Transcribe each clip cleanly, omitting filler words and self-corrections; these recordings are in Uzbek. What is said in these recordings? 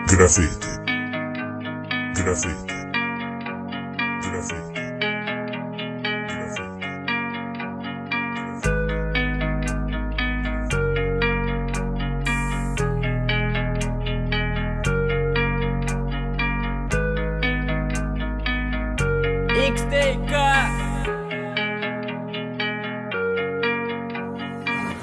Graffiti. Graffiti. Graffiti. XTK.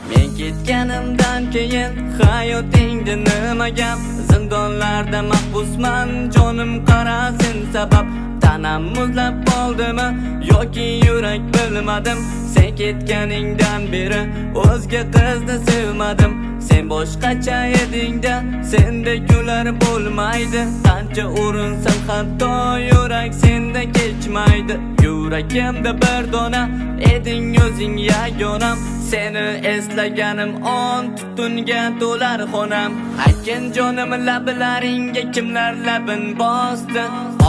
Men ketganimdan keyin hayotingda nima gap? Zindonlarda mahbusman, jonim qarasin sabab. Tanam muzlab qoldimi yoki yurak bilmadim. Sen ketganingdan beri o'zga qizni sevmadim. Sen boshqacha edingda, sendek ular bo'lmaydi. Qancha urinsam hatto yurak senda kechmaydi. Yuragimda bir dona eding o'zing yagonam. Seni eslaganim on tutunga to'lar xonam. Aytgan jonim lablaringga kimlar labin bosdi?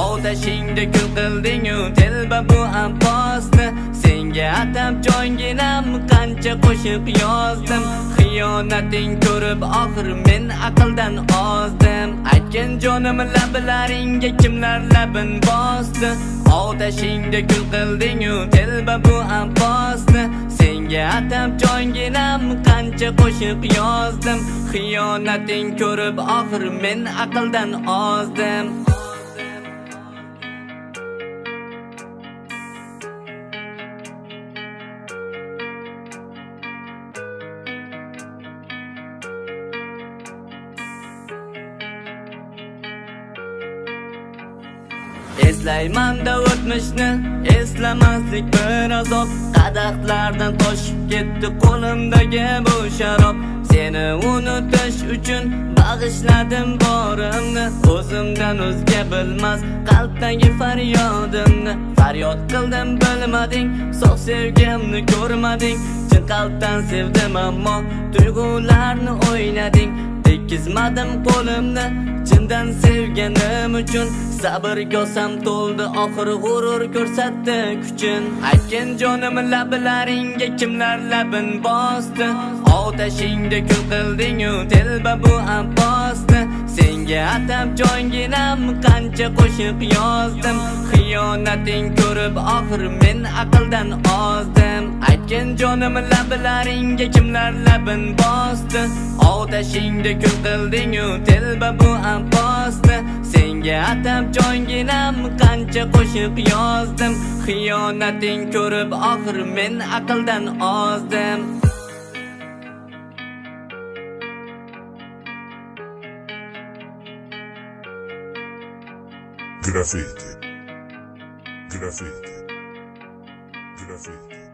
Odashingda kul qilding-u telba bu abbosni. Senga atab jonginam qancha qo'shiq yozdim. Xiyonating ko'rib oxir men aqldan ozdim. Aytgan jonim lablaringga kimlar labin bosdi? Odashingda kul qilding-u telba bu abbosni. Senga atab jonginam qancha qo'shiq yozdim. Xiyonating ko'rib oxir men aqldan ozdim. Eslayman-da o'tmishni, eslamaslik bir azob. Qadahlardan toshib ketdi qo'limdagi bu sharob. Seni unutish uchun bag'ishladim borimni. O'zimdan o'zga bilmas qalbdagi faryodimni. Faryod qildim bilmading, sof sevgimni ko'rmading. Chin qalbdan sevdim ammo tuyg'ularni o'ynading. Tekizmadim qo'limni chindan sevganim uchun. Sabr kosam to'ldi oxir g'urur ko'rsatdi kuchin. Aytgan jonim lablaringga kimlar labin bosdi? Odashingda kul qilding-u telba bu abbosni. Senga atab jonginam qancha qo'shiq yozdim. Xiyonating ko'rib oxir men aqldan ozdim. Aytgan jonim lablaringga kimlar labin bosdi? Odashingda kul qilding-u telba bu abbosni. Senga atab jonginam qancha qo'shiq yozdim. Xiyonating ko'rib oxir men aqldan ozdim. Graffiti. Graffiti. Graffiti.